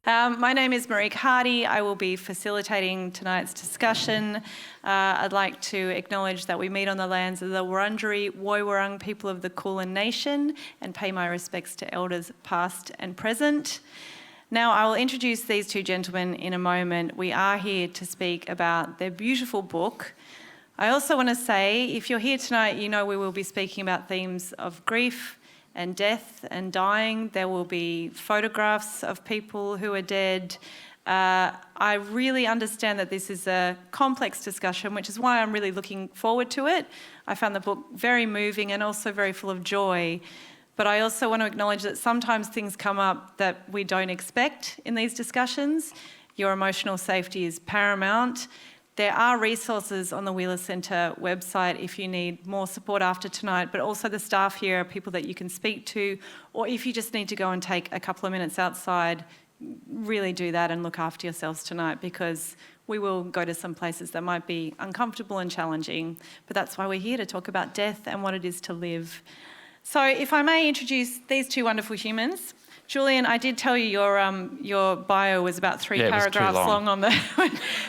My name is Marieke Hardy. I will be facilitating tonight's discussion. I'd like to acknowledge that we meet on the lands of the Wurundjeri Woiwurrung people of the Kulin Nation and pay my respects to elders past and present. Now, I will introduce these two gentlemen in a moment. We are here to speak about their beautiful book. I also want to say, if you're here tonight, you know we will be speaking about themes of grief and death and dying. There will be photographs of people who are dead. I really understand that this is a complex discussion, which is why I'm really looking forward to it. I found the book very moving and also very full of joy. But I also want to acknowledge that sometimes things come up that we don't expect in these discussions. Your emotional safety is paramount. There are resources on the Wheeler Centre website if you need more support after tonight, but also the staff here are people that you can speak to, or if you just need to go and take a couple of minutes outside, really do that and look after yourselves tonight, because we will go to some places that might be uncomfortable and challenging, but that's why we're here, to talk about death and what it is to live. So if I may introduce these two wonderful humans. Julian, I did tell you your bio was about three paragraphs long on the...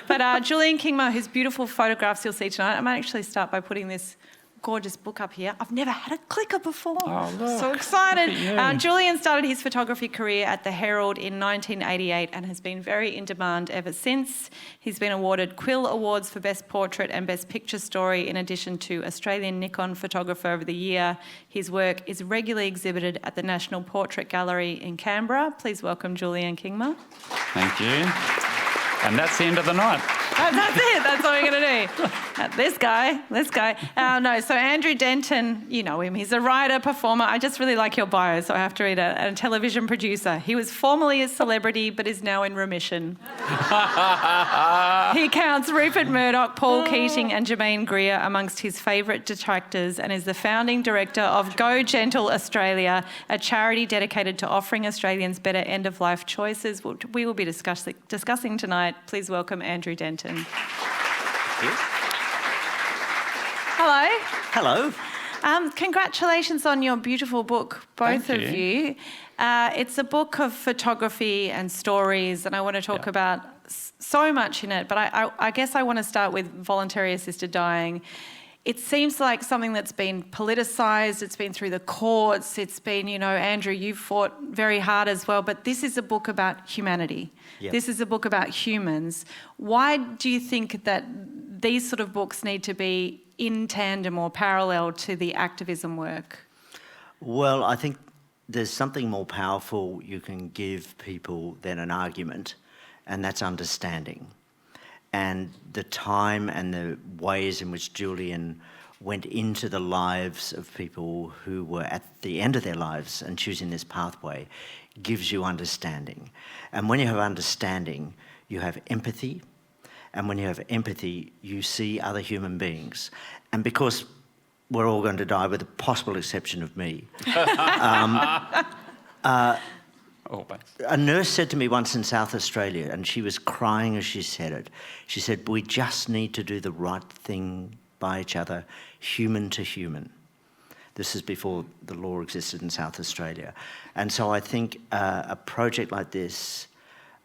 But Julian Kingma, whose beautiful photographs you'll see tonight, I might actually start by putting this gorgeous book up here. I've never had a clicker before. Oh, look. So excited. Julian started his photography career at the Herald in 1988 and has been very in demand ever since. He's been awarded Quill Awards for Best Portrait and Best Picture Story, in addition to Australian Nikon Photographer of the Year. His work is regularly exhibited at the National Portrait Gallery in Canberra. Please welcome Julian Kingma. Thank you. And that's the end of the night. That's it. That's what we're going to do. This guy. So Andrew Denton, you know him. He's a writer, performer. I just really like your bio, so I have to read it. And a television producer. He was formerly a celebrity, but is now in remission. He counts Rupert Murdoch, Paul Keating and Jermaine Greer amongst his favourite detractors, and is the founding director of Go Gentle Australia, a charity dedicated to offering Australians better end-of-life choices, which we will be discussing tonight. Please welcome Andrew Denton. Hello. Hello. Congratulations on your beautiful book, both of you. It's a book of photography and stories, and I want to talk about so much in it, but I guess I want to start with voluntary assisted dying. It seems like something that's been politicised, it's been through the courts, it's been, Andrew, you've fought very hard as well, but this is a book about humanity. Yep. This is a book about humans. Why do you think that these sort of books need to be in tandem or parallel to the activism work? Well, I think there's something more powerful you can give people than an argument, and that's understanding. And the time and the ways in which Julian went into the lives of people who were at the end of their lives and choosing this pathway gives you understanding. And when you have understanding, you have empathy. And when you have empathy, you see other human beings. And because we're all going to die, with the possible exception of me, a nurse said to me once in South Australia, and she was crying as she said it, she said, "We just need to do the right thing by each other, human to human." This is before the law existed in South Australia. And so I think a project like this,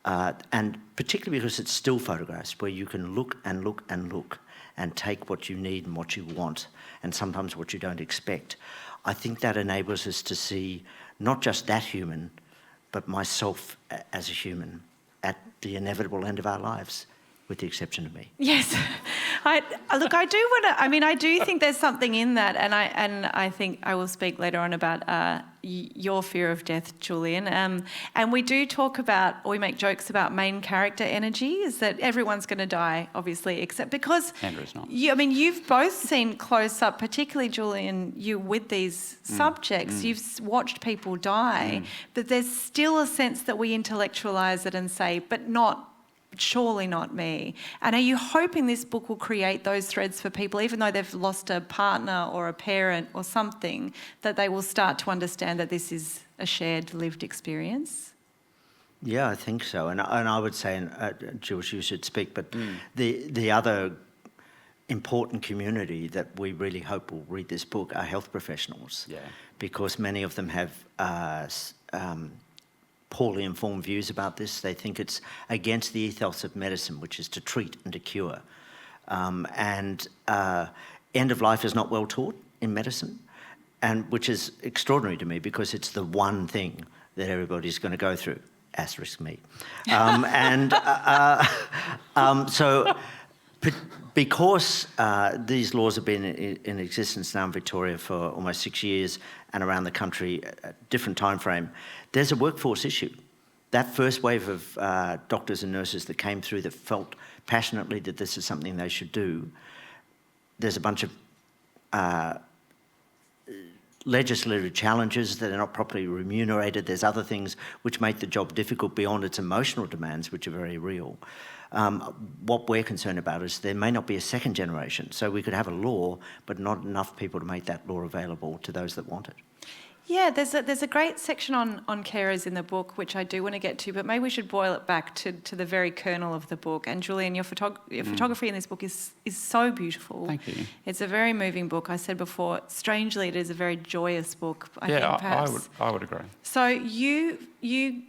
and particularly because it's still photographs, where you can look and look and look and take what you need and what you want, and sometimes what you don't expect, I think that enables us to see not just that human, but myself as a human at the inevitable end of our lives, with the exception of me. Yes. I do think there's something in that, and I think I will speak later on about your fear of death, Julian. And we do talk about, or we make jokes about main character energy, is that everyone's going to die, obviously, except because... Andrew's not. You've both seen close up, particularly Julian, you with these subjects. You've watched people die, but there's still a sense that we intellectualise it and say, but surely not me. And are you hoping this book will create those threads for people, even though they've lost a partner or a parent or something, that they will start to understand that this is a shared lived experience? Yeah, I think so. And I would say, and Jules, you should speak, but the other important community that we really hope will read this book are health professionals. Yeah. Because many of them have poorly informed views about this. They think it's against the ethos of medicine, which is to treat and to cure. End of life is not well taught in medicine, and which is extraordinary to me because it's the one thing that everybody's going to go through, asterisk me. Because these laws have been in existence now in Victoria for almost 6 years and around the country at different time frame, there's a workforce issue. That first wave of doctors and nurses that came through that felt passionately that this is something they should do, there's a bunch of legislative challenges that are not properly remunerated. There's other things which make the job difficult beyond its emotional demands, which are very real. What we're concerned about is there may not be a second generation, so we could have a law, but not enough people to make that law available to those that want it. Yeah, there's a great section on carers in the book, which I do want to get to, but maybe we should boil it back to the very kernel of the book. And Julian, your photography in this book is so beautiful. Thank you. It's a very moving book. I said before, strangely, it is a very joyous book, I think, perhaps. I would agree. So you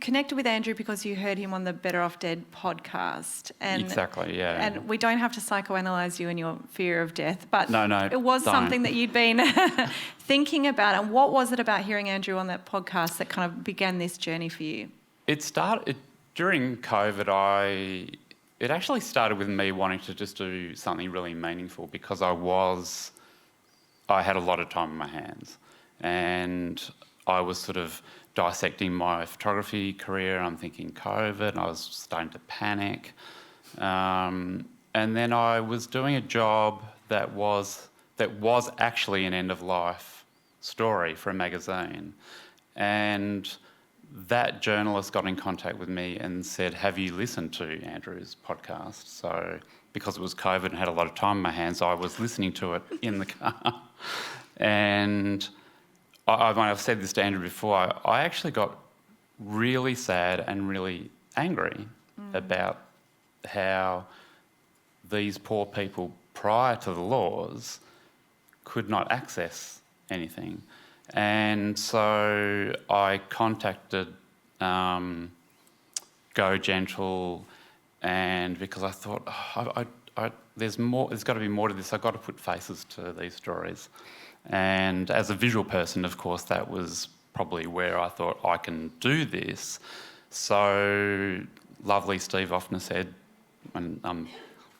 connected with Andrew because you heard him on the Better Off Dead podcast. And, exactly, yeah. And we don't have to psychoanalyse you and your fear of death, but no, it was don't. something that you'd been thinking about. And what was it about hearing Andrew on that podcast that kind of began this journey for you? It started during COVID. It actually started with me wanting to just do something really meaningful because I had a lot of time on my hands, and I was sort of dissecting my photography career. I'm thinking COVID, and I was starting to panic. And then I was doing a job that was actually an end-of-life story for a magazine. And that journalist got in contact with me and said, have you listened to Andrew's podcast? So because it was COVID and had a lot of time on my hands, I was listening to it in the car. And I've said this to Andrew before, I actually got really sad and really angry about how these poor people prior to the laws could not access anything. And so I contacted Go Gentle, and because I thought, there's got to be more to this. I've got to put faces to these stories. And as a visual person, of course, that was probably where I thought I can do this. So lovely Steve Offner said, and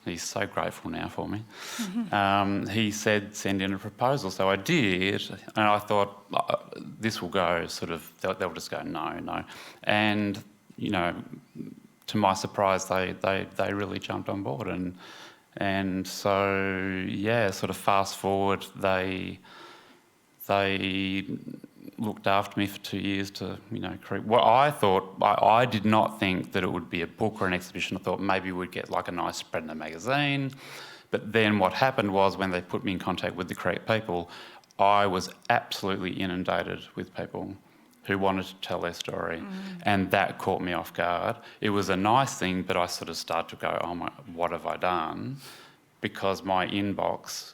he's so grateful now for me, he said, send in a proposal. So I did, and I thought, this will go sort of, they'll just go, no. And, you know, to my surprise, they really jumped on board. And so, yeah, sort of fast forward, they looked after me for 2 years to, create what I thought. I did not think that it would be a book or an exhibition. I thought maybe we'd get like a nice spread in a magazine. But then what happened was when they put me in contact with the correct people, I was absolutely inundated with people who wanted to tell their story. And that caught me off guard. It was a nice thing, but I sort of started to go, oh my, what have I done? Because my inbox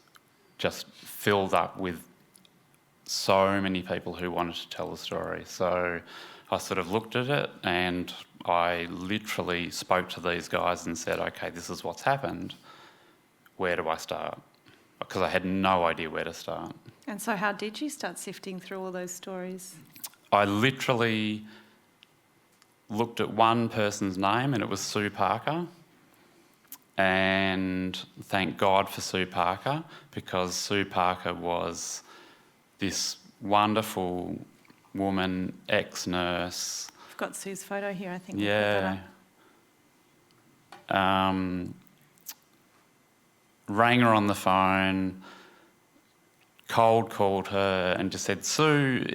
just filled up with so many people who wanted to tell the story. So I sort of looked at it and I literally spoke to these guys and said, okay, this is what's happened. Where do I start? Because I had no idea where to start. And so how did you start sifting through all those stories? I literally looked at one person's name and it was Sue Parker. And thank God for Sue Parker, because Sue Parker was this wonderful woman, ex-nurse. I've got Sue's photo here, I think. Yeah. Rang her on the phone, cold called her and just said, Sue,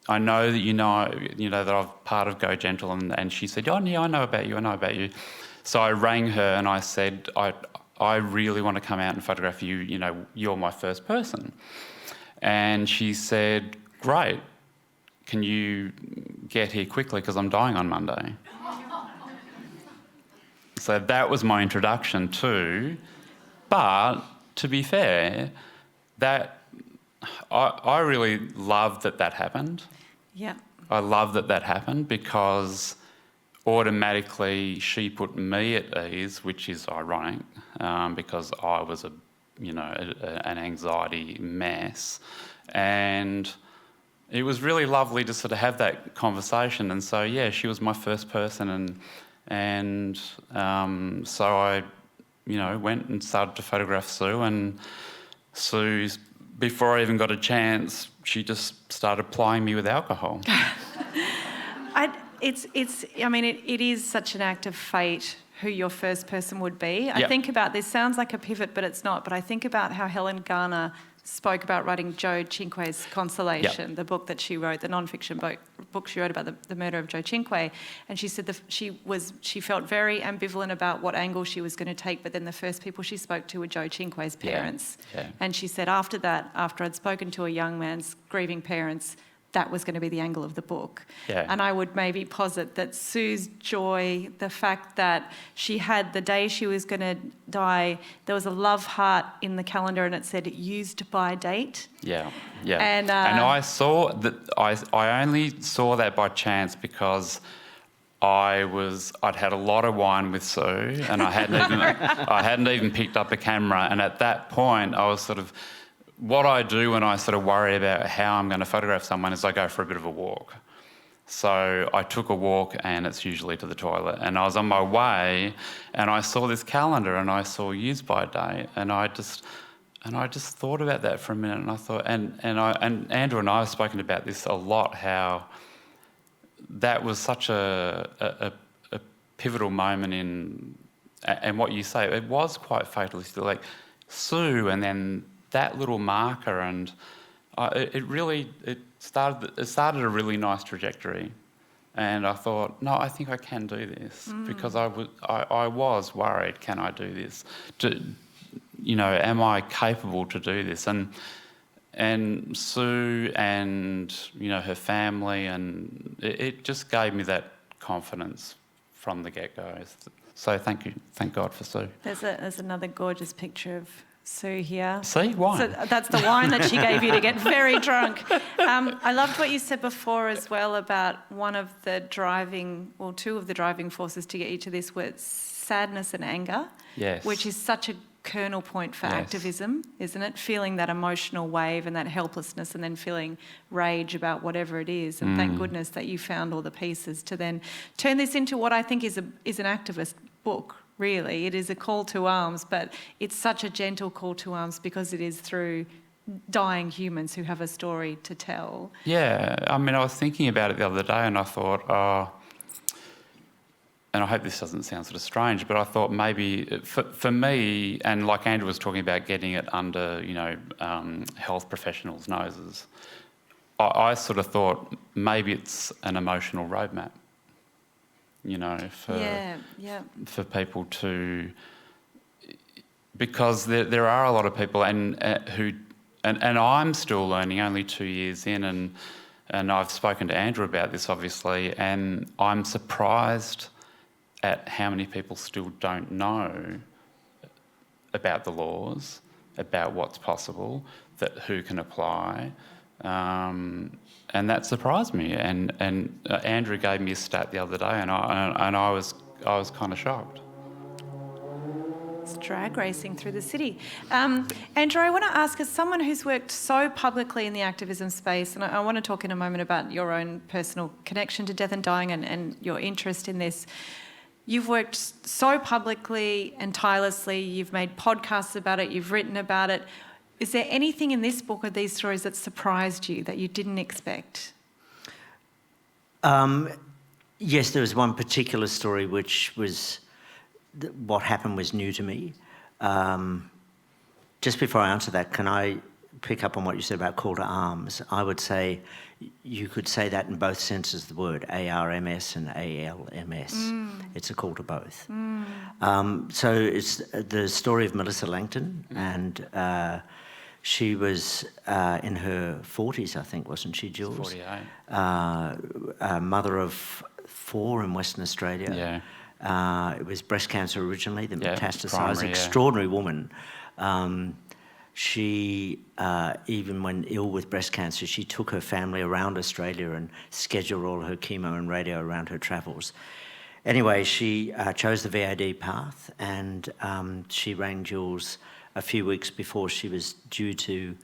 I know that you know that I'm part of Go Gentle. And she said, oh, yeah, I know about you. So I rang her and I said, I really want to come out and photograph you. You're my first person. And she said, great, can you get here quickly because I'm dying on Monday? So that was my introduction too. But to be fair, that I really loved that happened. Yeah. I love that happened, because automatically she put me at ease, which is ironic, because I was an anxiety mess. And it was really lovely to sort of have that conversation. And so, yeah, she was my first person, and so I, went and started to photograph Sue, and Sue's, before I even got a chance, she just started plying me with alcohol. It is such an act of fate who your first person would be. I think about this, sounds like a pivot, but it's not. But I think about how Helen Garner spoke about writing Joe Cinque's Consolation, the book that she wrote, the non-fiction book she wrote about the murder of Joe Cinque. And she said she felt very ambivalent about what angle she was going to take, but then the first people she spoke to were Joe Cinque's parents. Yeah. And she said after I'd spoken to a young man's grieving parents, that was going to be the angle of the book. Yeah. And I would maybe posit that Sue's joy, the fact that she had, the day she was going to die, there was a love heart in the calendar and it said used by date. Yeah, yeah. And I saw that, I only saw that by chance, because I'd had a lot of wine with Sue, and I hadn't even picked up a camera. And at that point, I was sort of, what I do when I sort of worry about how I'm going to photograph someone is I go for a bit of a walk. So I took a walk, and it's usually to the toilet. And I was on my way, and I saw this calendar, and I saw use by date, and I just thought about that for a minute, and I thought, and Andrew and I have spoken about this a lot, how that was such a pivotal moment and what you say, it was quite fatalistic, like Sue, and then that little marker, and it started a really nice trajectory, and I thought, no, I think I can do this, because I was worried, can I do this? Am I capable to do this? And Sue and her family, and it just gave me that confidence from the get-go. So thank God for Sue. There's another gorgeous picture of Sue here. See, wine. So that's the wine that she gave you to get very drunk. I loved what you said before as well about two of the driving forces to get you to this were sadness and anger. Yes. Which is such a kernel point for activism, isn't it? Feeling that emotional wave and that helplessness, and then feeling rage about whatever it is. And thank goodness that you found all the pieces to then turn this into what I think is an activist book. Really, it is a call to arms, but it's such a gentle call to arms because it is through dying humans who have a story to tell. Yeah, I was thinking about it the other day, and I thought, and I hope this doesn't sound sort of strange, but I thought maybe for me, and like Andrew was talking about getting it under, health professionals' noses, I sort of thought maybe it's an emotional roadmap. For people to, because there are a lot of people and I'm still learning, only 2 years in, and I've spoken to Andrew about this obviously, and I'm surprised at how many people still don't know about the laws, about what's possible, who can apply. And that surprised me. And Andrew gave me a stat the other day, and I was kind of shocked. It's drag racing through the city. Andrew, I want to ask, as someone who's worked so publicly in the activism space, and I want to talk in a moment about your own personal connection to death and dying and your interest in this. You've worked so publicly and tirelessly. You've made podcasts about it. You've written about it. Is there anything in this book or these stories that surprised you, that you didn't expect? Yes, there was one particular story which was, what happened was new to me. Just before I answer that, can I pick up on what you said about call to arms? I would say you could say that in both senses of the word, ARMS and ALMS. It's a call to both. So it's the story of Melissa Langton, and she was in her 40s, I think, wasn't she, Jules? 48. Mother of 4 in Western Australia. Yeah. It was breast cancer originally, then metastasised. Extraordinary woman. She, even when ill with breast cancer, she took her family around Australia and scheduled all her chemo and radio around her travels. Anyway, she chose the VAD path, and she rang Jules a few weeks before she was due to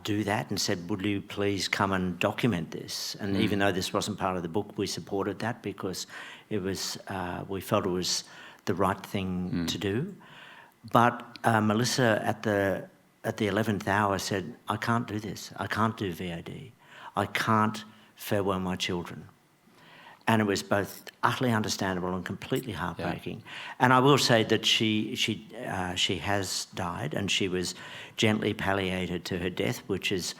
do that and said, would you please come and document this? And even though this wasn't part of the book, we supported that because it was, we felt it was the right thing to do. But Melissa at the 11th hour said, I can't do this. I can't do VAD. I can't farewell my children. And it was both utterly understandable and completely heartbreaking. Yeah. And I will say that she has died, and she was gently palliated to her death, which is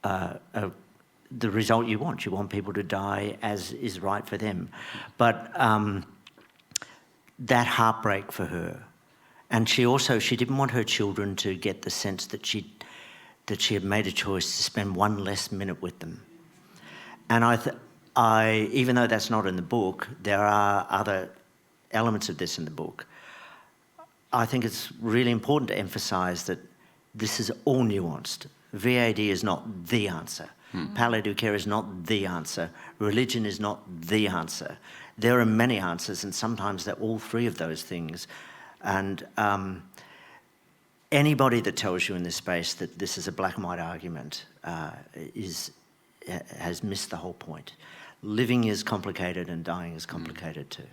the result you want. You want people to die as is right for them. But that heartbreak for her, and she didn't want her children to get the sense that she had made a choice to spend one less minute with them. And even though that's not in the book, there are other elements of this in the book. I think it's really important to emphasise that this is all nuanced. VAD is not the answer. Palliative care is not the answer. Religion is not the answer. There are many answers, and sometimes they're all three of those things. And anybody that tells you in this space that this is a black and white argument has missed the whole point. Living is complicated and dying is complicated too.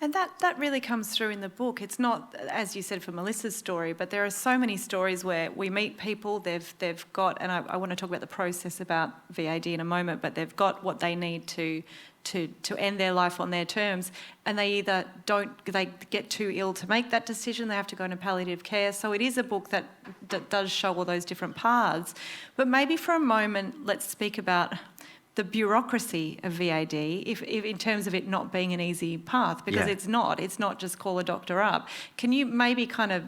And that really comes through in the book. It's not, as you said, for Melissa's story, but there are so many stories where we meet people, they've got, and I want to talk about the process about VAD in a moment, but they've got what they need to end their life on their terms, and they get too ill to make that decision, they have to go into palliative care. So it is a book that does show all those different paths. But maybe for a moment, let's speak about the bureaucracy of VAD, if in terms of it not being an easy path, because it's not just call a doctor up. Can you maybe kind of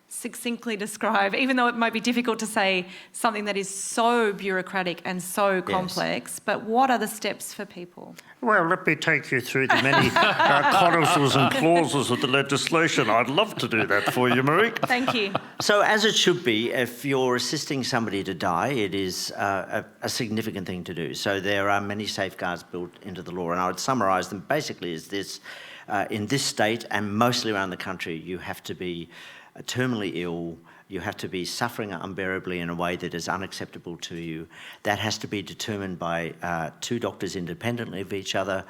succinctly describe, even though it might be difficult to say something that is so bureaucratic and so complex, but what are the steps for people? Well, let me take you through the many codicils and clauses of the legislation. I'd love to do that for you, Marieke. Thank you. So as it should be, if you're assisting somebody to die, it is a significant thing to do. So there are many safeguards built into the law, and I would summarise them basically as this. In this state and mostly around the country, you have to be terminally ill, you have to be suffering unbearably in a way that is unacceptable to you. That has to be determined by two doctors independently of each other.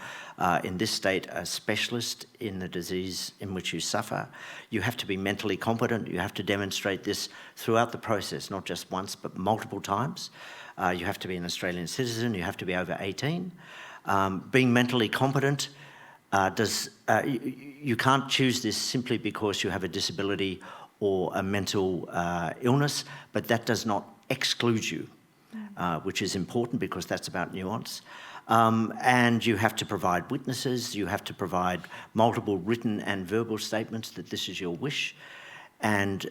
In this state, a specialist in the disease in which you suffer. You have to be mentally competent. You have to demonstrate this throughout the process, not just once, but multiple times. You have to be an Australian citizen. You have to be over 18. Being mentally competent, you can't choose this simply because you have a disability or a mental illness, but that does not exclude you, which is important because that's about nuance. And you have to provide witnesses, you have to provide multiple written and verbal statements that this is your wish, and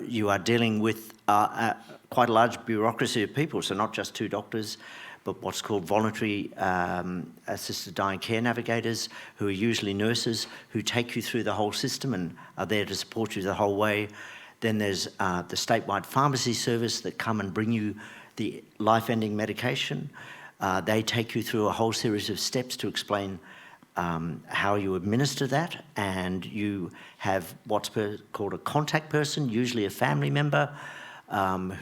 you are dealing with quite a large bureaucracy of people, so not just two doctors, but what's called voluntary assisted dying care navigators, who are usually nurses, who take you through the whole system and are there to support you the whole way. Then there's the statewide pharmacy service that come and bring you the life-ending medication. They take you through a whole series of steps to explain how you administer that, and you have what's called a contact person, usually a family member,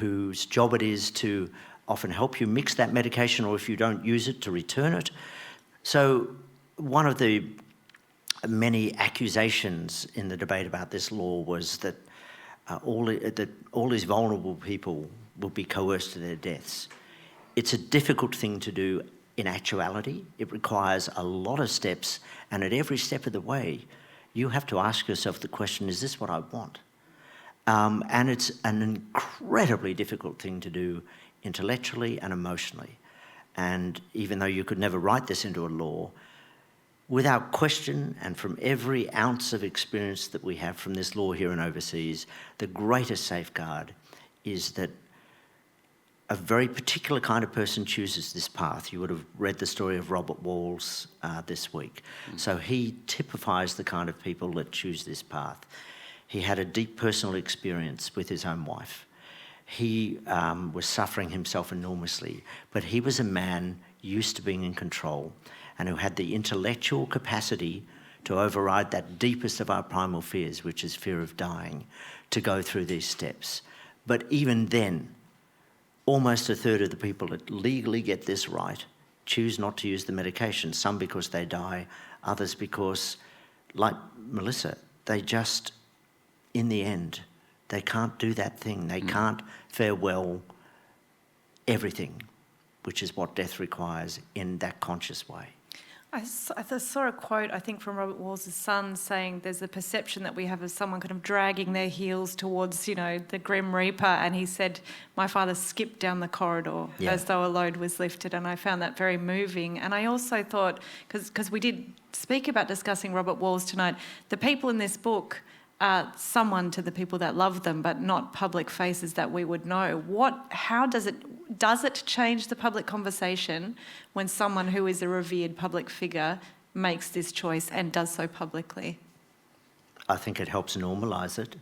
whose job it is to often help you mix that medication, or if you don't use it, to return it. So one of the many accusations in the debate about this law was that all these vulnerable people will be coerced to their deaths. It's a difficult thing to do in actuality. It requires a lot of steps, and at every step of the way, you have to ask yourself the question, is this what I want? And it's an incredibly difficult thing to do intellectually and emotionally. And even though you could never write this into a law, without question, and from every ounce of experience that we have from this law here and overseas, the greatest safeguard is that a very particular kind of person chooses this path. You would have read the story of Robert Walls this week. So he typifies the kind of people that choose this path. He had a deep personal experience with his own wife. He was suffering himself enormously, but he was a man used to being in control and who had the intellectual capacity to override that deepest of our primal fears, which is fear of dying, to go through these steps. But even then, almost a third of the people that legally get this right choose not to use the medication, some because they die, others because, like Melissa, they just, in the end, they can't do that thing. They can't farewell everything, which is what death requires in that conscious way. I saw a quote, I think, from Robert Wall's son saying there's a perception that we have of someone kind of dragging their heels towards, the Grim Reaper. And he said, my father skipped down the corridor as though a load was lifted. And I found that very moving. And I also thought, because we did speak about discussing Robert Wall's tonight, the people in this book are someone to the people that love them, but not public faces that we would know. How does it change the public conversation when someone who is a revered public figure makes this choice and does so publicly? I think it helps normalise it.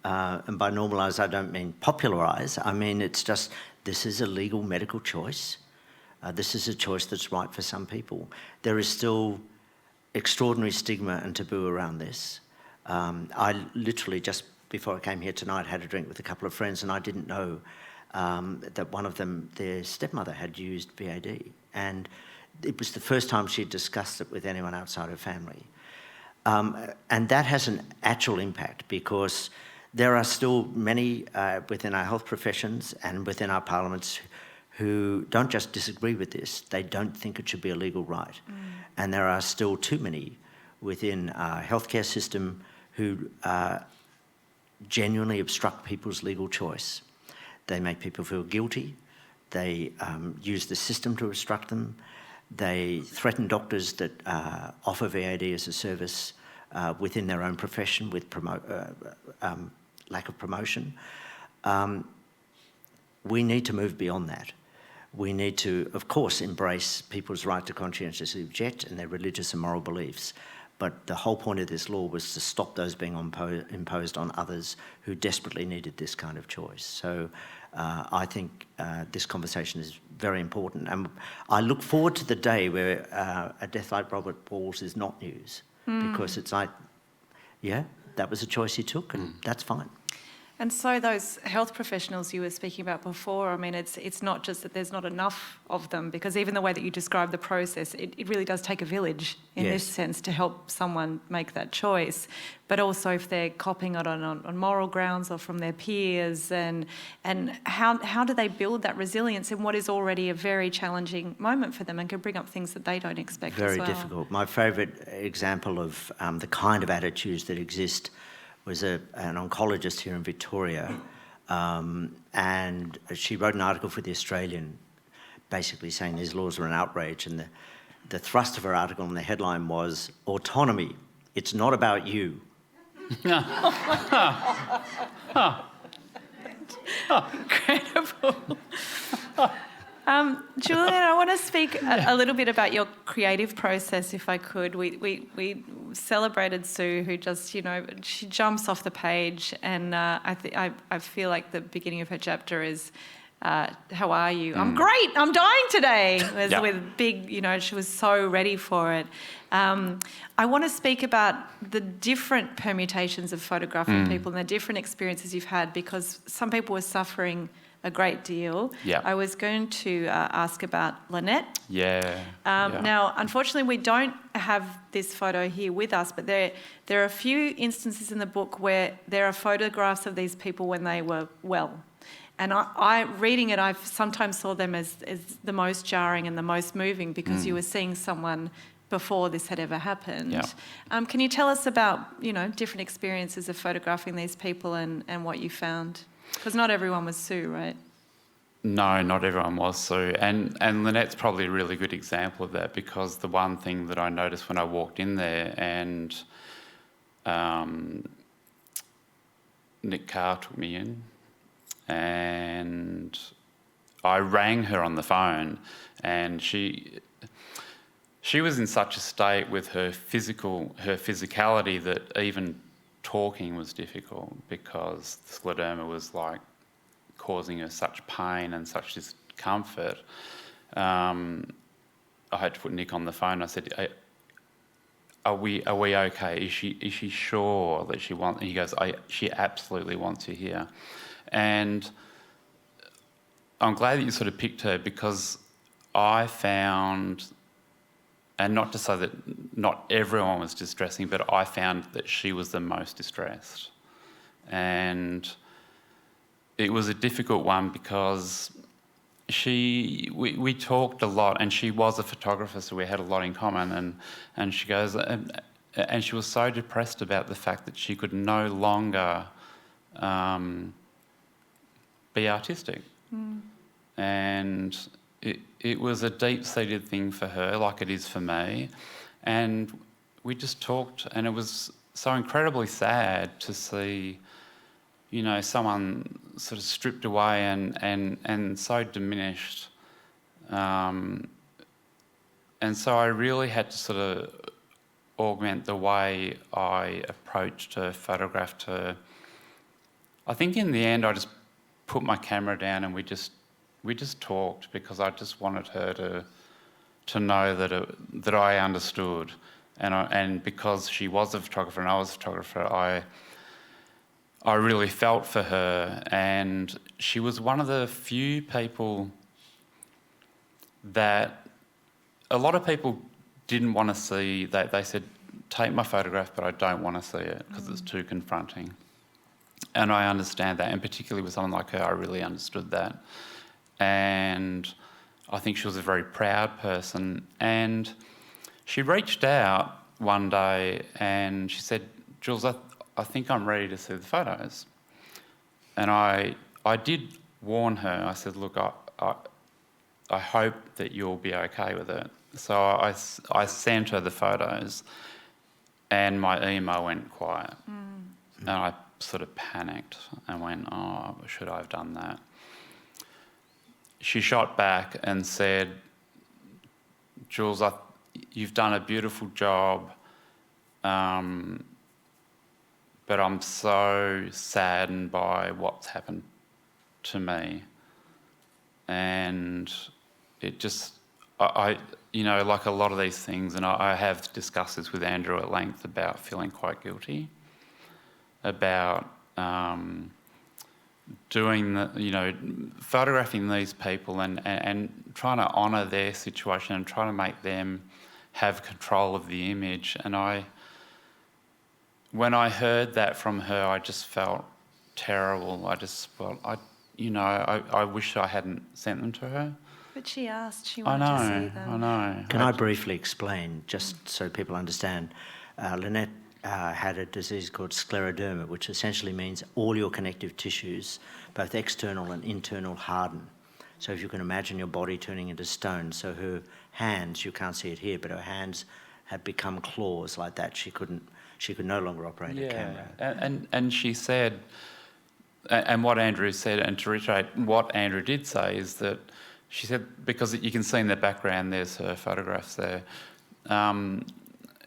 And by normalise, I don't mean popularise. I mean, it's just, this is a legal medical choice. This is a choice that's right for some people. There is still extraordinary stigma and taboo around this. I literally, just before I came here tonight, had a drink with a couple of friends, and I didn't know that one of them, their stepmother, had used VAD. And it was the first time she'd discussed it with anyone outside her family. And that has an actual impact, because there are still many within our health professions and within our parliaments who don't just disagree with this, they don't think it should be a legal right. And there are still too many within our healthcare system who genuinely obstruct people's legal choice. They make people feel guilty. They use the system to obstruct them. They threaten doctors that offer VAD as a service within their own profession with lack of promotion. We need to move beyond that. We need to, of course, embrace people's right to conscientiously object and their religious and moral beliefs. But the whole point of this law was to stop those being imposed on others who desperately needed this kind of choice. So I think this conversation is very important. And I look forward to the day where a death like Robert Wall's is not news, because it's like, yeah, that was a choice he took, and that's fine. And so those health professionals you were speaking about before, I mean, it's not just that there's not enough of them, because even the way that you describe the process, it really does take a village in this sense to help someone make that choice. But also if they're copying it on moral grounds or from their peers, and how do they build that resilience in what is already a very challenging moment for them and can bring up things that they don't expect as well? Very difficult. My favourite example of the kind of attitudes that exist was an oncologist here in Victoria, and she wrote an article for The Australian basically saying these laws are an outrage, and the thrust of her article and the headline was, "Autonomy, it's not about you." Incredible. Julian, I want to speak a little bit about your creative process, if I could. We celebrated Sue, who just, she jumps off the page, and I feel like the beginning of her chapter is, how are you? I'm great, I'm dying today. With big, she was so ready for it. I want to speak about the different permutations of photographing people and the different experiences you've had, because some people were suffering a great deal. I was going to ask about Lynette. Now, unfortunately, we don't have this photo here with us, but there are a few instances in the book where there are photographs of these people when they were well. And I reading it, I sometimes saw them as the most jarring and the most moving, because you were seeing someone before this had ever happened. Can you tell us about, different experiences of photographing these people and what you found? Because not everyone was Sue, right? No, not everyone was Sue. And Lynette's probably a really good example of that, because the one thing that I noticed when I walked in there, and Nick Carr took me in, and I rang her on the phone, and she was in such a state with her physicality that even talking was difficult, because the scleroderma was like causing her such pain and such discomfort, I had to put Nick on the phone. I said, are we okay? Is she sure that she wants? And he goes, she absolutely wants you here. And I'm glad that you sort of picked her, because I found, and not to say that not everyone was distressing, but I found that she was the most distressed. And it was a difficult one because we talked a lot, and she was a photographer, so we had a lot in common. And she goes, and she was so depressed about the fact that she could no longer be artistic. And it was a deep-seated thing for her, like it is for me. And we just talked, and it was so incredibly sad to see, you know, someone sort of stripped away and so diminished. And so I really had to sort of augment the way I approached her, photographed her. I think in the end I just put my camera down and we just talked, because I just wanted her to know that I understood, and because she was a photographer and I was a photographer, I really felt for her. And she was one of the few people that a lot of people didn't want to see. They said, take my photograph, but I don't want to see it because it's too confronting. And I understand that, and particularly with someone like her, I really understood that. And I think she was a very proud person. And she reached out one day and she said, Jules, I think I'm ready to see the photos. And I did warn her. I said, look, I hope that you'll be okay with it. So I sent her the photos, and my email went quiet. And I sort of panicked and went, oh, should I have done that? She shot back and said, Jules, you've done a beautiful job, but I'm so saddened by what's happened to me. And it just, I you know, like a lot of these things, and I have discussed this with Andrew at length about feeling quite guilty about doing the, you know, photographing these people and trying to honour their situation and trying to make them have control of the image. And when I heard that from her, I just felt terrible. I just felt, I wish I hadn't sent them to her. But she asked, she wanted to see them. I know. Can I briefly explain, just so people understand? Lynette had a disease called scleroderma, which essentially means all your connective tissues, both external and internal, harden. So if you can imagine your body turning into stone, so her hands, you can't see it here, but her hands had become claws like that. She could no longer operate a camera. And she said, and what Andrew said, and to reiterate, what Andrew did say is that she said, because you can see in the background, there's her photographs there.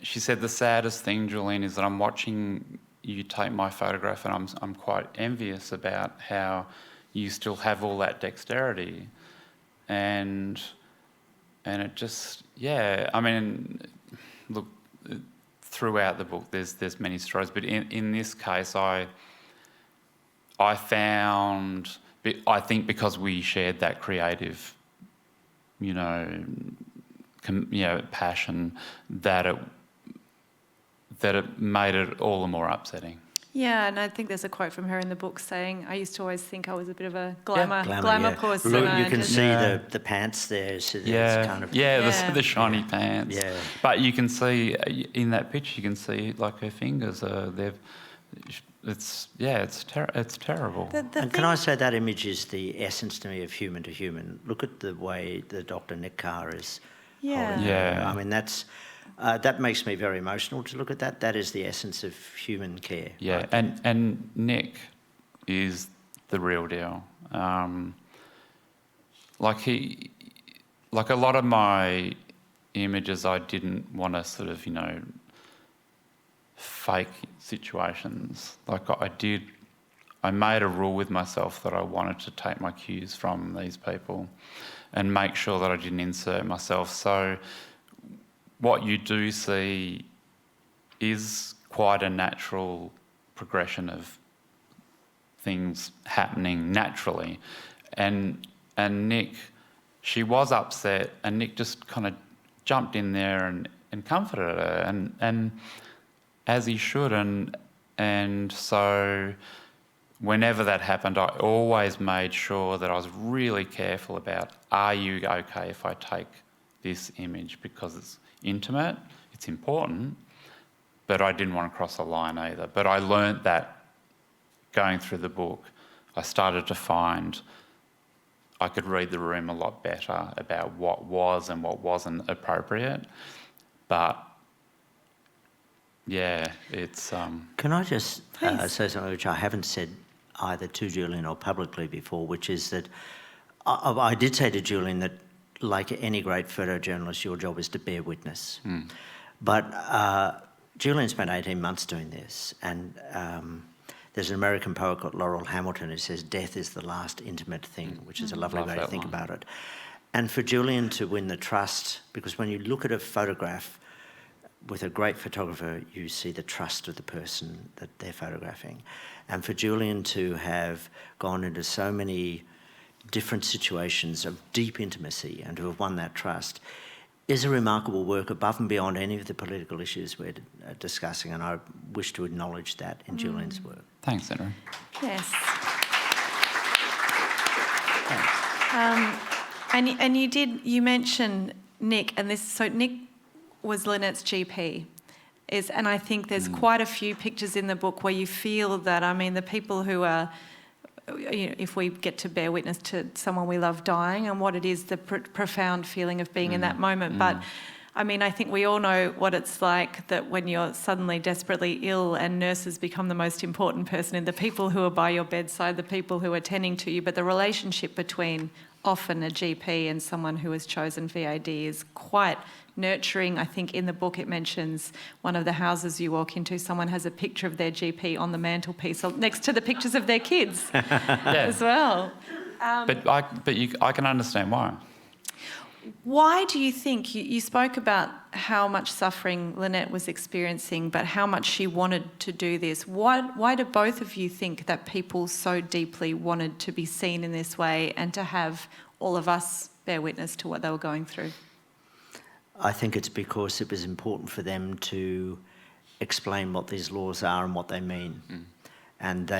She said, the saddest thing, Julian, is that I'm watching you take my photograph, and I'm quite envious about how you still have all that dexterity. And it just, I mean, look, throughout the book there's many stories, but in this case I found, I think because we shared that creative, passion, that it made it all the more upsetting. Yeah, and I think there's a quote from her in the book saying, I used to always think I was a bit of a glamour person. Look, you can see the pants there. So it's kind of the shiny pants. Yeah. But you can see in that picture, you can see like her fingers. It's terrible. And can I say that image is the essence to me of human to human? Look at the way the Dr. Nick Carr is holding her. I mean, that makes me very emotional to look at that. That is the essence of human care. Yeah, right? And Nick is the real deal. Like a lot of my images, I didn't want to sort of, fake situations. Like I I made a rule with myself that I wanted to take my cues from these people and make sure that I didn't insert myself. So what you do see is quite a natural progression of things happening naturally. And Nick, she was upset, and Nick just kind of jumped in there and comforted her, and as he should. And so whenever that happened, I always made sure that I was really careful about, are you okay if I take this image? Because it's intimate, it's important, but I didn't want to cross a line either. But I learnt that going through the book. I started to find I could read the room a lot better about what was and what wasn't appropriate. But yeah, it's... Can I just say something which I haven't said either to Julian or publicly before, which is that I did say to Julian that, like any great photojournalist, your job is to bear witness. But Julian spent 18 months doing this, and there's an American poet called Laurel Hamilton who says death is the last intimate thing, which is a lovely way to think about it. And for Julian to win the trust, because when you look at a photograph with a great photographer, you see the trust of the person that they're photographing. And for Julian to have gone into so many different situations of deep intimacy and to have won that trust is a remarkable work above and beyond any of the political issues we're discussing, and I wish to acknowledge that in Julian's work. Thanks, Andrew. Yes. Thanks. And you mentioned Nick, and so Nick was Lynette's GP. And I think there's quite a few pictures in the book where you feel that, I mean, the people who are, if we get to bear witness to someone we love dying and what it is, the profound feeling of being in that moment. But I mean, I think we all know what it's like that when you're suddenly desperately ill and nurses become the most important person, and the people who are by your bedside, the people who are tending to you, but the relationship between often a GP and someone who has chosen VAD is quite nurturing. I think in the book it mentions one of the houses you walk into, someone has a picture of their GP on the mantelpiece next to the pictures of their kids as well. But I can understand why. Why do you think, you spoke about how much suffering Lynette was experiencing, but how much she wanted to do this. Why do both of you think that people so deeply wanted to be seen in this way and to have all of us bear witness to what they were going through? I think it's because it was important for them to explain what these laws are and what they mean. And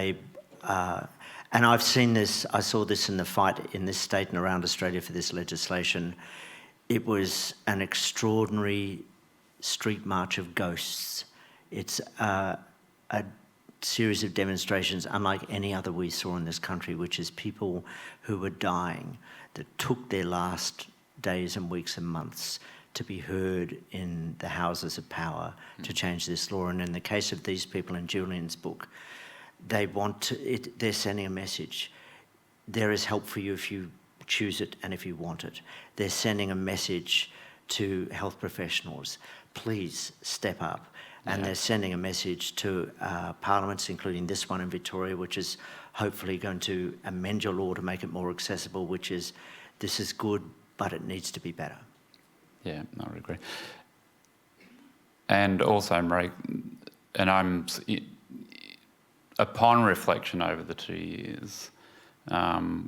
and I've seen this, I saw this in the fight in this state and around Australia for this legislation. It was an extraordinary street march of ghosts. It's a series of demonstrations unlike any other we saw in this country, which is people who were dying, that took their last days and weeks and months to be heard in the houses of power to change this law. And in the case of these people in Julian's book, they're sending a message. There is help for you if you choose it and if you want it. They're sending a message to health professionals, please step up. And they're sending a message to parliaments, including this one in Victoria, which is hopefully going to amend your law to make it more accessible, which is, this is good, but it needs to be better. Yeah, I would agree. And also, Marieke, and upon reflection over the 2 years,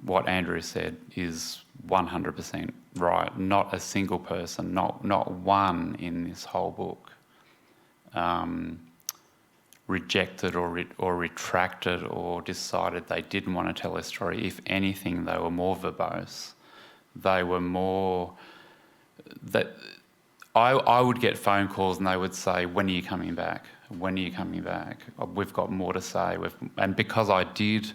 what Andrew said is 100% right. Not a single person, not one in this whole book, rejected or retracted or decided they didn't want to tell their story. If anything, they were more verbose. They were more... that I would get phone calls and they would say, when are you coming back? When are you coming back? We've got more to say. And because I did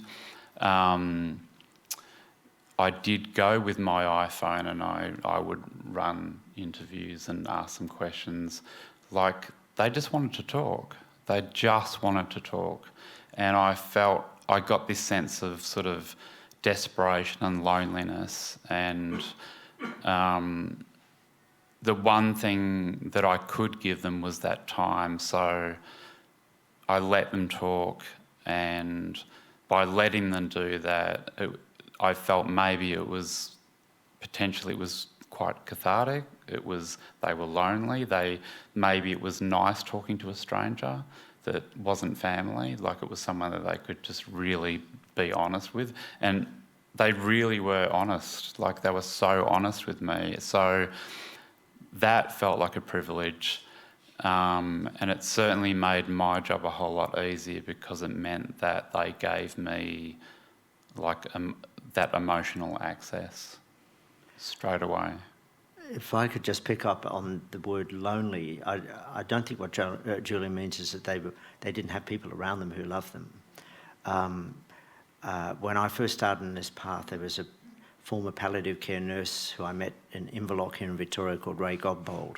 go with my iPhone and I would run interviews and ask them questions, like they just wanted to talk. They just wanted to talk. And I got this sense of sort of desperation and loneliness, and the one thing that I could give them was that time. So I let them talk, and by letting them do that, I felt maybe it was quite cathartic. They were lonely. Maybe it was nice talking to a stranger that wasn't family, like it was someone that they could just really be honest with. And they really were honest, like they were so honest with me. So that felt like a privilege. And it certainly made my job a whole lot easier because it meant that they gave me like that emotional access straight away. If I could just pick up on the word lonely, I don't think what Julian means is that they didn't have people around them who loved them. When I first started on this path, there was a former palliative care nurse who I met in Inverloch here in Victoria called Ray Godbold,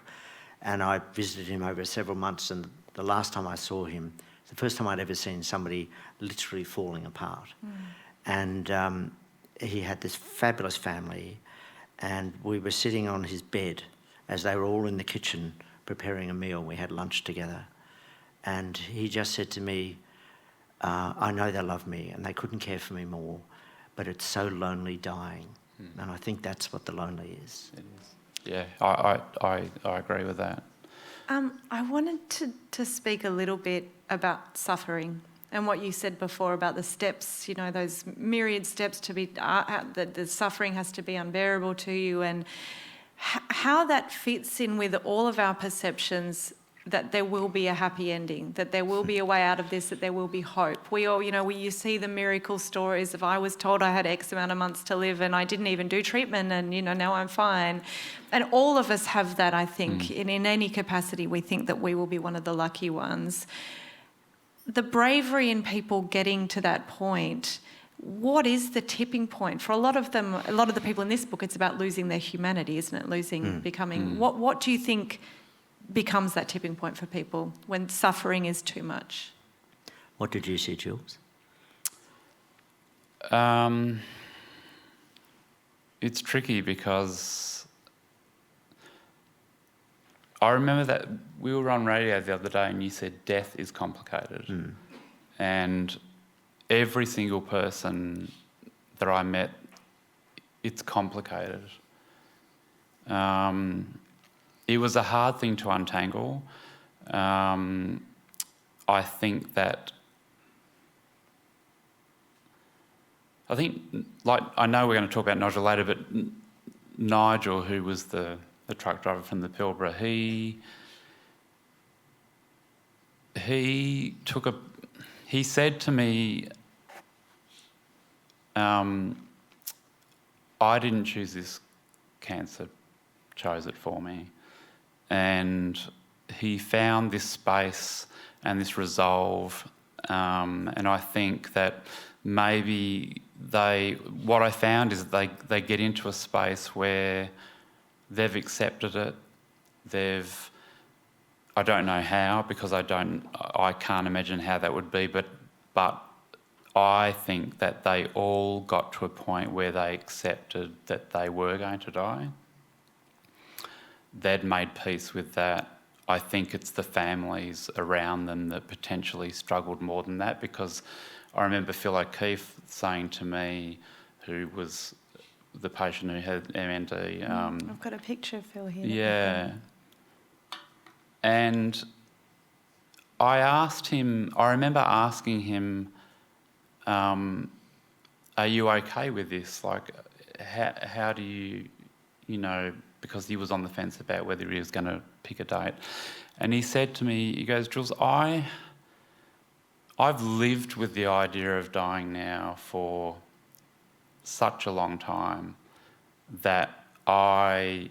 and I visited him over several months, and the last time I saw him, the first time I'd ever seen somebody literally falling apart. And he had this fabulous family, and we were sitting on his bed as they were all in the kitchen preparing a meal. We had lunch together, and he just said to me, I know they love me and they couldn't care for me more, but it's so lonely dying. And I think that's what the lonely is. It is. Yeah, I agree with that. I wanted to speak a little bit about suffering and what you said before about the steps, you know, those myriad steps to be, that the suffering has to be unbearable to you, and how that fits in with all of our perceptions that there will be a happy ending, that there will be a way out of this, that there will be hope. We all, you know, you see the miracle stories of I was told I had X amount of months to live and I didn't even do treatment and, you know, now I'm fine. And all of us have that, I think. In any capacity, we think that we will be one of the lucky ones. The bravery in people getting to that point, what is the tipping point? For a lot of them, a lot of the people in this book, it's about losing their humanity, isn't it? Becoming... What do you think becomes that tipping point for people when suffering is too much? What did you see, Jules? It's tricky because I remember that we were on radio the other day and you said death is complicated. And every single person that I met, it's complicated. It was a hard thing to untangle. I think, like, I know we're going to talk about Nigel later, but Nigel, who was the truck driver from the Pilbara, he said to me, I didn't choose this cancer, chose it for me. And he found this space and this resolve, and I think that maybe what I found is that they get into a space where they've accepted it, I don't know how, because I can't imagine how that would be, but I think that they all got to a point where they accepted that they were going to die. They'd made peace with that. I think it's the families around them that potentially struggled more than that, because I remember Phil O'Keefe saying to me, who was the patient who had MND... I've got a picture of Phil here. Yeah. And I remember asking him, are you okay with this? Like, how do you know... because he was on the fence about whether he was going to pick a date. And he said to me, he goes, Jules, I've lived with the idea of dying now for such a long time that I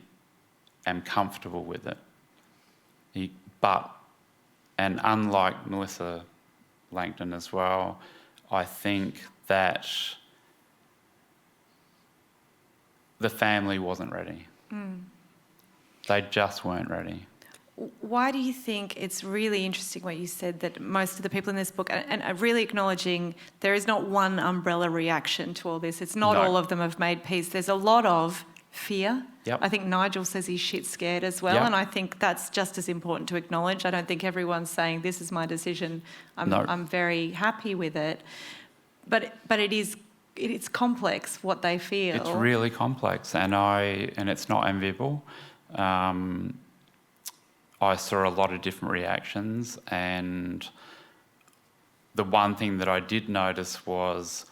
am comfortable with it. And unlike Melissa Langton as well, I think that the family wasn't ready. They just weren't ready. Why do you think it's really interesting what you said, that most of the people in this book, and really acknowledging there is not one umbrella reaction to all this. It's not all of them have made peace. There's a lot of fear. Yep. I think Nigel says he's shit scared as well, and I think that's just as important to acknowledge. I don't think everyone's saying, this is my decision, I'm very happy with it. but it's complex what they feel. It's really complex, and it's not enviable. I saw a lot of different reactions, and the one thing that I did notice was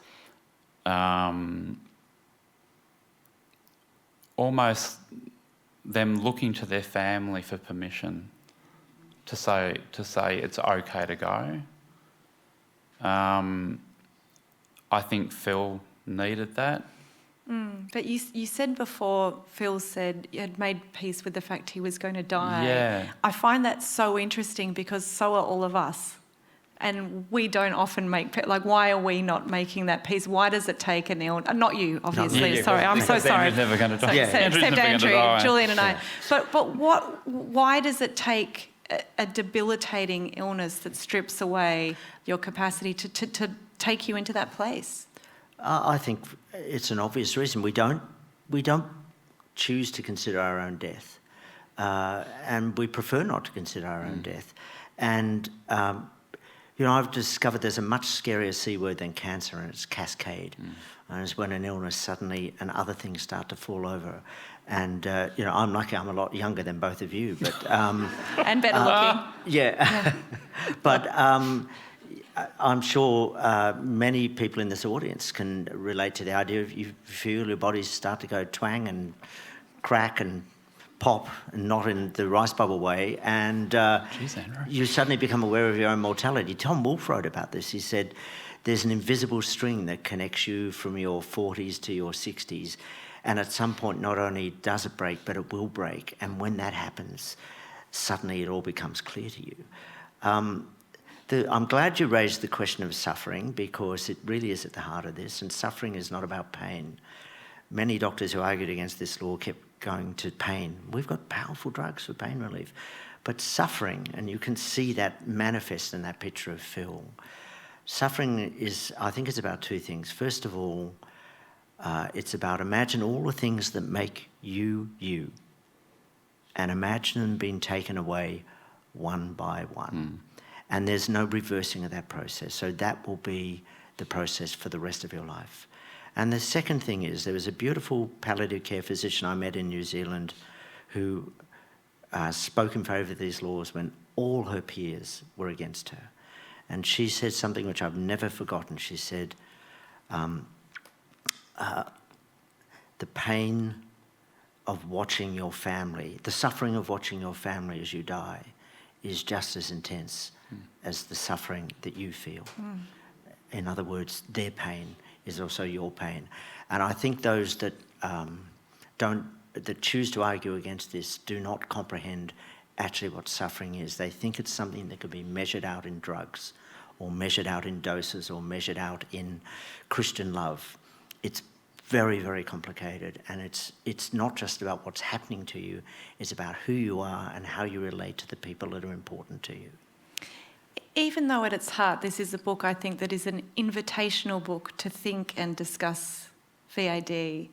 almost them looking to their family for permission to say it's okay to go. I think Phil needed that. But you said before, Phil said you had made peace with the fact he was going to die. Yeah. I find that so interesting because so are all of us. And we don't often why are we not making that peace? Why does it take an illness? Not you, obviously. Yeah, sorry, I'm so sorry. Andrew's never going to die. Except Andrew, Julian and I. But why does it take a debilitating illness that strips away your capacity to take you into that place? I think it's an obvious reason. We don't choose to consider our own death, and we prefer not to consider our own death. And I've discovered there's a much scarier C word than cancer, and it's cascade. And it's when an illness suddenly and other things start to fall over. And I'm lucky I'm a lot younger than both of you, but and better looking. Yeah. But I'm sure many people in this audience can relate to the idea of you feel your bodies start to go twang and crack and pop, and not in the rice bubble way, and you suddenly become aware of your own mortality. Tom Wolfe wrote about this. He said, there's an invisible string that connects you from your 40s to your 60s, and at some point not only does it break, but it will break, and when that happens, suddenly it all becomes clear to you. I'm glad you raised the question of suffering, because it really is at the heart of this, and suffering is not about pain. Many doctors who argued against this law kept going to pain. We've got powerful drugs for pain relief. But suffering, and you can see that manifest in that picture of Phil, suffering is, I think it's about two things. First of all, it's about imagine all the things that make you, you, and imagine them being taken away one by one. And there's no reversing of that process. So that will be the process for the rest of your life. And the second thing is, there was a beautiful palliative care physician I met in New Zealand who spoke in favour of these laws when all her peers were against her. And she said something which I've never forgotten. She said, the pain of watching your family, the suffering of watching your family as you die is just as intense as the suffering that you feel. In other words, their pain is also your pain. And I think those that that choose to argue against this do not comprehend actually what suffering is. They think it's something that could be measured out in drugs, or measured out in doses, or measured out in Christian love. It's very, very complicated, and it's not just about what's happening to you, it's about who you are and how you relate to the people that are important to you. Even though at its heart this is a book, I think, that is an invitational book to think and discuss VAD,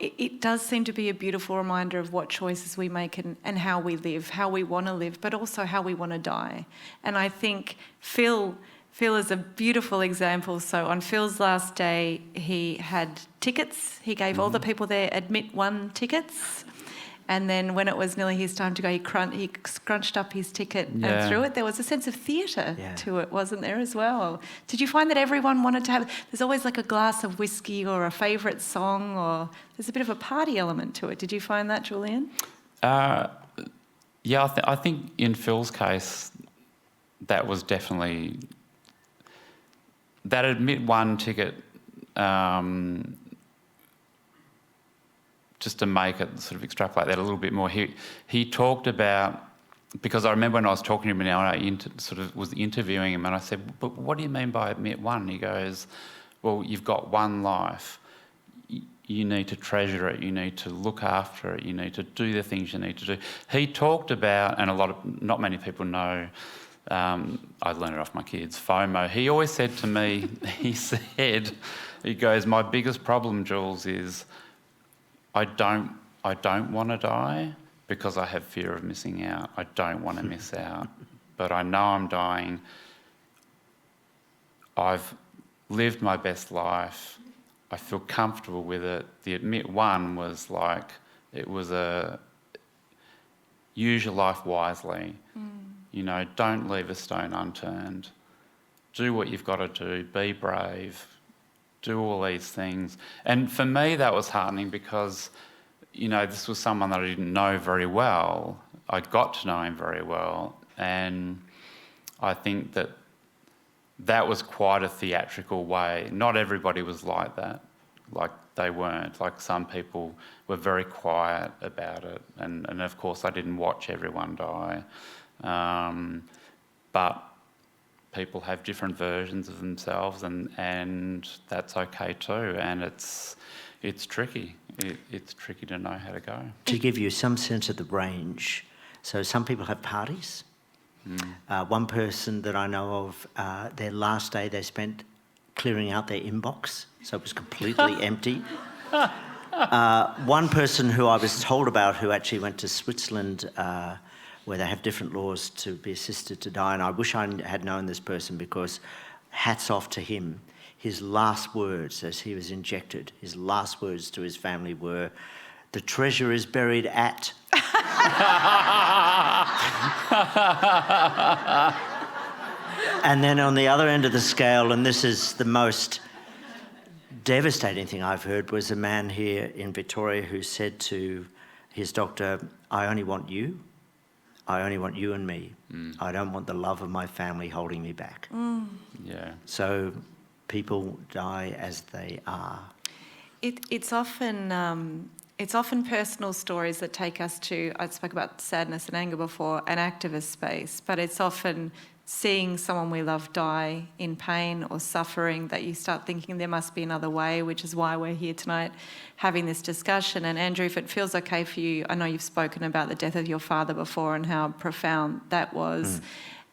it does seem to be a beautiful reminder of what choices we make and how we live, how we want to live, but also how we want to die. And I think Phil is a beautiful example. So on Phil's last day, he had tickets. He gave all the people there admit one tickets. And then when it was nearly his time to go, he scrunched up his ticket and threw it. There was a sense of theatre to it, wasn't there, as well? Did you find that everyone wanted to have... There's always like a glass of whiskey or a favourite song, or there's a bit of a party element to it. Did you find that, Julian? I think in Phil's case, that was definitely... That admit one ticket... just to make it sort of extrapolate that a little bit more, he talked about, because I remember when I was talking to him now, and I was interviewing him, and I said, but what do you mean by admit one? And he goes, well, you've got one life. You need to treasure it. You need to look after it. You need to do the things you need to do. He talked about, and not many people know, I learned it off my kids, FOMO. He always said to me, he goes, my biggest problem, Jules, is I don't want to die because I have fear of missing out. I don't want to miss out, but I know I'm dying. I've lived my best life. I feel comfortable with it. The admit one was like, it was a use your life wisely. You know, don't leave a stone unturned. Do what you've got to do. Be brave. Do all these things. And for me, that was heartening because, you know, this was someone that I didn't know very well. I got to know him very well. And I think that that was quite a theatrical way. Not everybody was like that. Like, they weren't. Like, some people were very quiet about it. And of course, I didn't watch everyone die. But people have different versions of themselves, and that's okay too. And it's tricky. It's tricky to know how to go. To give you some sense of the range, so some people have parties. One person that I know of, their last day they spent clearing out their inbox, so it was completely empty. One person who I was told about who actually went to Switzerland, where they have different laws to be assisted to die, and I wish I had known this person because hats off to him. His last words as he was injected, his last words to his family were, "The treasure is buried at..." And then on the other end of the scale, and this is the most devastating thing I've heard, was a man here in Victoria who said to his doctor, "I only want you. I only want you and me. I don't want the love of my family holding me back." Yeah. So people die as they are. It's often personal stories that take us to, I spoke about sadness and anger before, an activist space, but it's often seeing someone we love die in pain or suffering that you start thinking there must be another way, which is why we're here tonight having this discussion. And Andrew, if it feels okay for you, I know you've spoken about the death of your father before and how profound that was.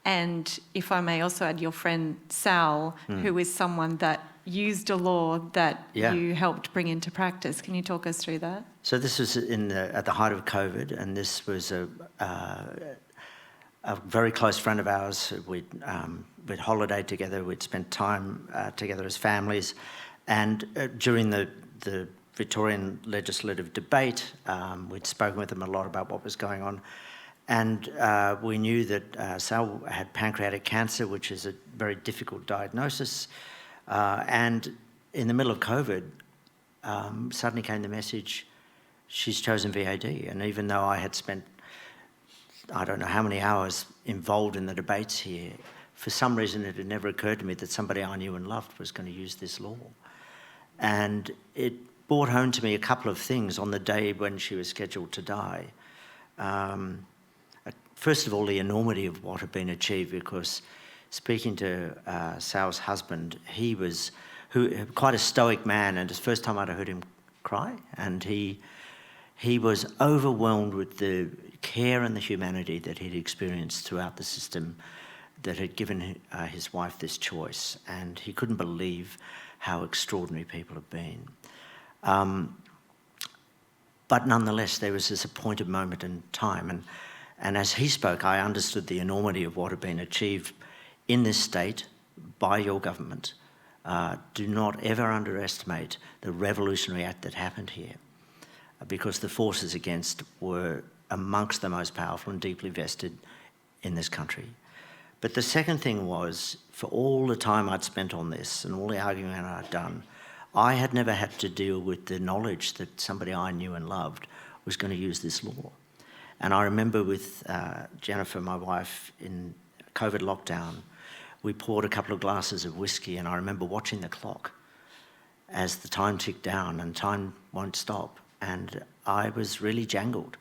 And if I may also add your friend Sal, who is someone that used a law that you helped bring into practice. Can you talk us through that? So this was at the height of COVID, and this was a very close friend of ours. We'd holidayed together, we'd spent time together as families, and during the Victorian legislative debate, we'd spoken with them a lot about what was going on, and we knew that Sal had pancreatic cancer, which is a very difficult diagnosis, and in the middle of COVID, suddenly came the message, she's chosen VAD, and even though I had spent I don't know how many hours involved in the debates here, for some reason it had never occurred to me that somebody I knew and loved was going to use this law. And it brought home to me a couple of things on the day when she was scheduled to die. First of all, the enormity of what had been achieved, because speaking to Sal's husband, he was quite a stoic man, and it's the first time I'd heard him cry, and he was overwhelmed with the care and the humanity that he'd experienced throughout the system that had given his wife this choice, and he couldn't believe how extraordinary people have been. But nonetheless, there was this appointed moment in time, and as he spoke, I understood the enormity of what had been achieved in this state by your government. Do not ever underestimate the revolutionary act that happened here, because the forces against were amongst the most powerful and deeply vested in this country. But the second thing was, for all the time I'd spent on this and all the arguing I'd done, I had never had to deal with the knowledge that somebody I knew and loved was going to use this law. And I remember with Jennifer, my wife, in COVID lockdown, we poured a couple of glasses of whiskey, and I remember watching the clock as the time ticked down, and time won't stop. And I was really jangled.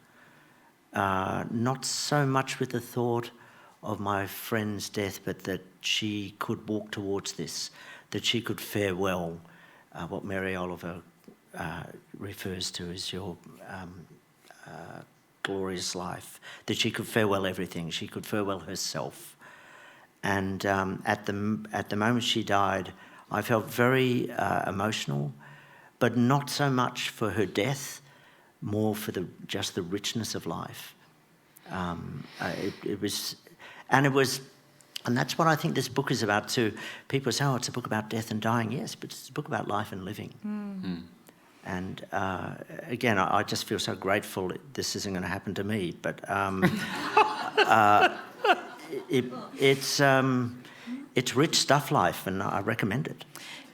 Not so much with the thought of my friend's death, but that she could walk towards this, that she could fare well, what Mary Oliver refers to as your glorious life, that she could farewell everything, she could farewell herself. And at the moment she died, I felt very emotional, but not so much for her death, more for just the richness of life. It was And that's what I think this book is about too. People say, oh, it's a book about death and dying. Yes, but it's a book about life and living. And again, I just feel so grateful that this isn't going to happen to me. But it's rich stuff, life, and I recommend it.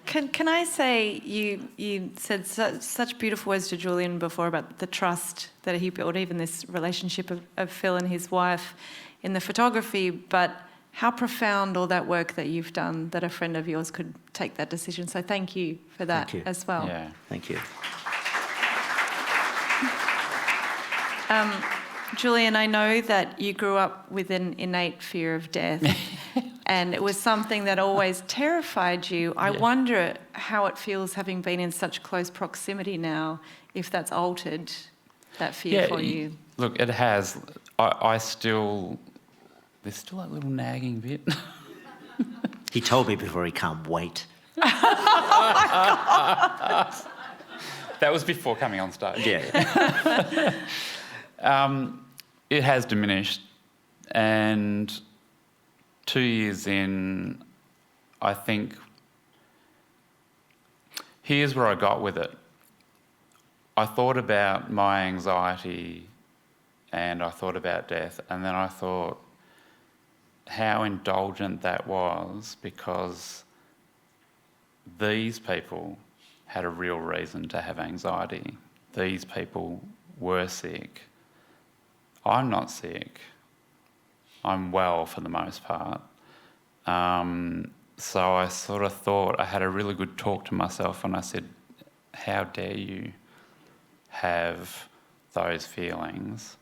Can I say, you said such beautiful words to Julian before about the trust that he built, even this relationship of Phil and his wife in the photography, but how profound all that work that you've done, that a friend of yours could take that decision. So thank you for that as well. Yeah. Thank you. Julian, I know that you grew up with an innate fear of death and it was something that always terrified you. I wonder how it feels having been in such close proximity now, if that's altered that fear for you. Look, it has. There's still that little nagging bit. He told me before he can't wait. That was before coming on stage. Yeah. It has diminished, and 2 years in, I think, here's where I got with it. I thought about my anxiety and I thought about death, and then I thought how indulgent that was, because these people had a real reason to have anxiety. These people were sick. I'm not sick. I'm well for the most part. So I sort of thought, I had a really good talk to myself and I said, how dare you have those feelings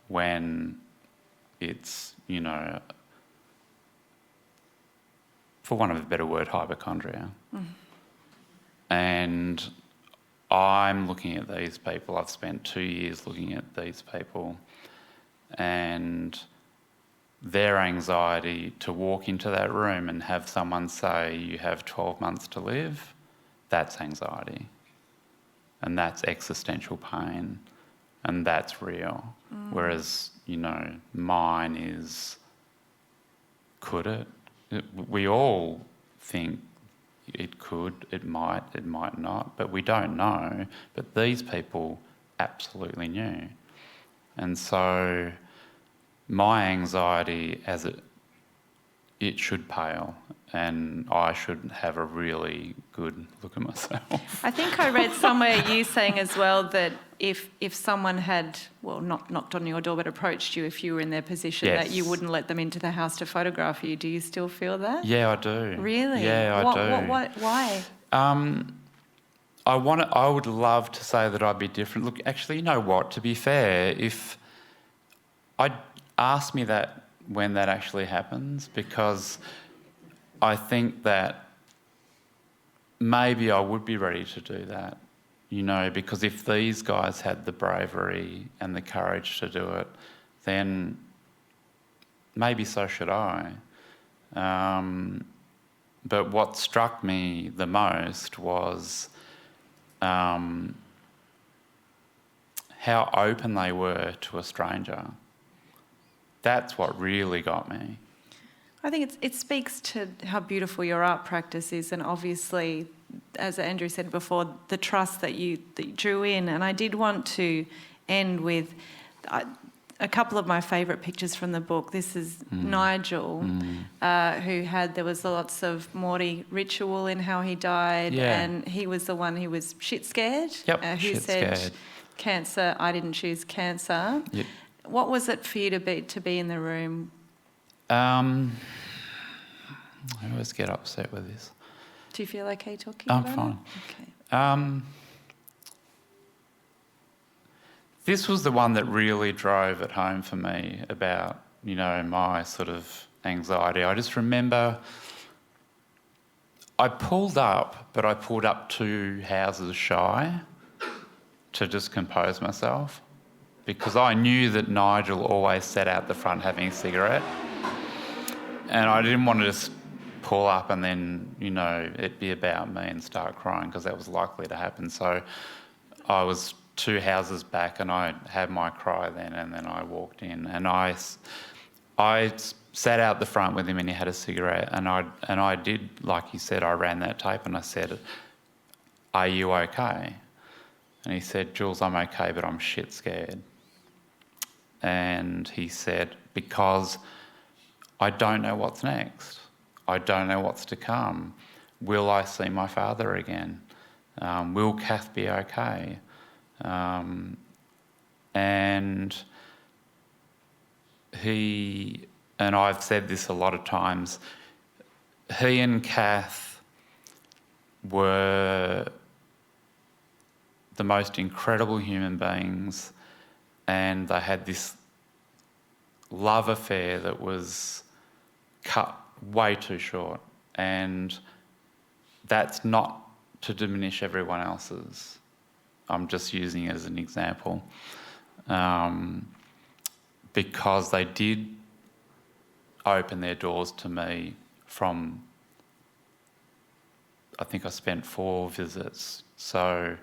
when it's, you know, for want of a better word, hypochondria. And I'm looking at these people. I've spent 2 years looking at these people and their anxiety to walk into that room and have someone say you have 12 months to live, that's anxiety. And that's existential pain. And that's real. Whereas, you know, mine is, could it? We all think it could, it might not, but we don't know. But these people absolutely knew. And so my anxiety, it should pale, and I should have a really good look at myself. I think I read somewhere you saying as well that if someone had, well, not knocked on your door but approached you if you were in their position, that you wouldn't let them into the house to photograph you. Do you still feel that? Yeah, I do. Really? Yeah, I do. Why? I would love to say that I'd be different. Look, actually, you know what? To be fair, if I'd ask me that when that actually happens, because I think that maybe I would be ready to do that, you know, because if these guys had the bravery and the courage to do it, then maybe so should I. But what struck me the most was how open they were to a stranger. That's what really got me. I think it speaks to how beautiful your art practice is, and obviously, as Andrew said before, the trust that you drew in. And I did want to end with a couple of my favourite pictures from the book. This is Nigel, there was lots of Morty ritual in how he died, and he was the one who was shit scared, who said, scared. Cancer, I didn't choose cancer. Yep. What was it for you to be in the room? I always get upset with this. Do you feel okay talking about it? I'm fine. Okay. This was the one that really drove it home for me about, you know, my sort of anxiety. I just remember I pulled up 2 houses shy to just compose myself, because I knew that Nigel always sat out the front having a cigarette. And I didn't want to just pull up and then, you know, it be about me and start crying, because that was likely to happen. So I was 2 houses back and I had my cry then, and then I walked in and I sat out the front with him and he had a cigarette, and I did, like he said, I ran that tape and I said, "Are you okay?" And he said, "Jules, I'm okay, but I'm shit scared." And he said, "Because I don't know what's next. I don't know what's to come. Will I see my father again? Will Kath be okay?" And he, and I've said this a lot of times, he and Kath were the most incredible human beings, and they had this love affair that was cut way too short. And that's not to diminish everyone else's. I'm just using it as an example. Because they did open their doors to me from, I think I spent 4 visits. So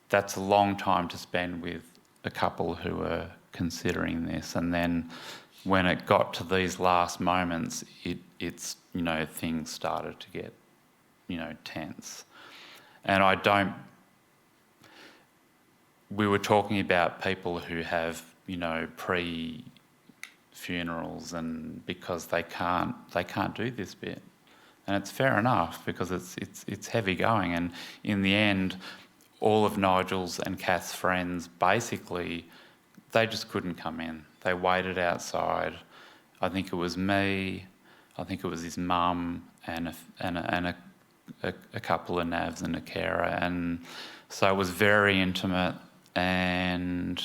that's a long time to spend with a couple who were considering this. And then when it got to these last moments, it's things started to get, tense. And we were talking about people who have, pre-funerals, and because they can't do this bit. And it's fair enough, because it's heavy going. And in the end, all of Nigel's and Kath's friends, basically, they just couldn't come in. They waited outside. I think it was me, I think it was his mum, and a couple of navs and a carer. And so it was very intimate, and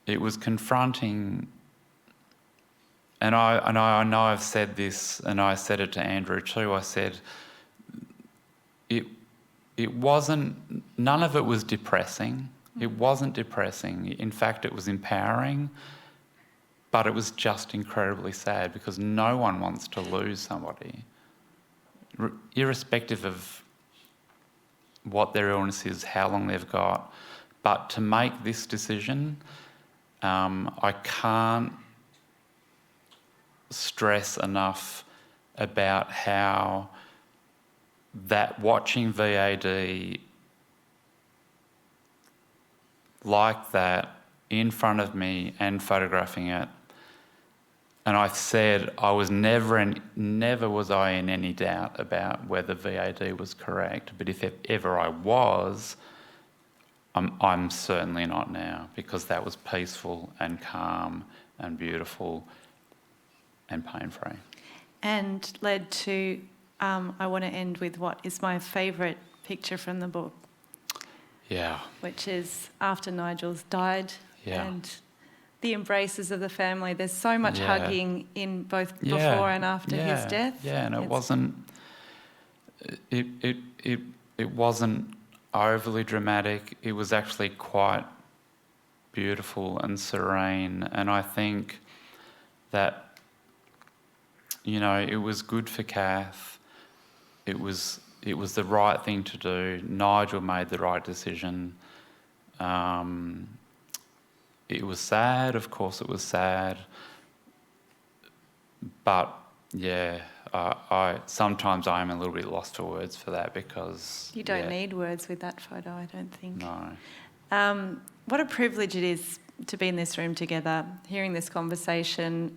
it was confronting. And I know I've said this, and I said it to Andrew too. I said it wasn't, none of it was depressing. It wasn't depressing. In fact, it was empowering, but it was just incredibly sad, because no one wants to lose somebody, irrespective of what their illness is, how long they've got. But to make this decision, I can't stress enough about how that watching VAD like that in front of me and photographing it, and I said I was never was I in any doubt about whether VAD was correct, but if ever I was, I'm certainly not now, because that was peaceful and calm and beautiful and pain-free. And led to, I want to end with what is my favourite picture from the book. Yeah. Which is after Nigel's died, and the embraces of the family. There's so much hugging in both before and after his death. Yeah, and it wasn't overly dramatic. It was actually quite beautiful and serene. And I think that, it was good for Kath. It was the right thing to do. Nigel made the right decision. It was sad, of course it was sad. But I sometimes I am a little bit lost for words for that, because you don't need words with that photo, I don't think. No. What a privilege it is to be in this room together, hearing this conversation.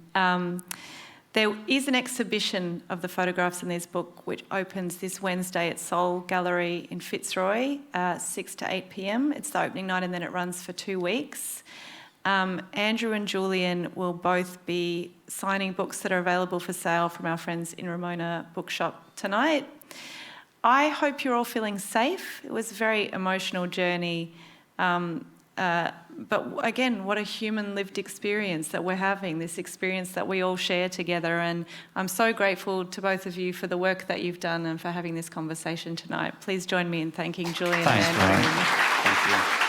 There is an exhibition of the photographs in this book which opens this Wednesday at Soul Gallery in Fitzroy, 6 to 8 p.m. It's the opening night, and then it runs for 2 weeks. Andrew and Julian will both be signing books that are available for sale from our friends in Ramona Bookshop tonight. I hope you're all feeling safe. It was a very emotional journey. But again, what a human lived experience that we're having, this experience that we all share together. And I'm so grateful to both of you for the work that you've done and for having this conversation tonight. Please join me in thanking Julian and Andrew. Thank you.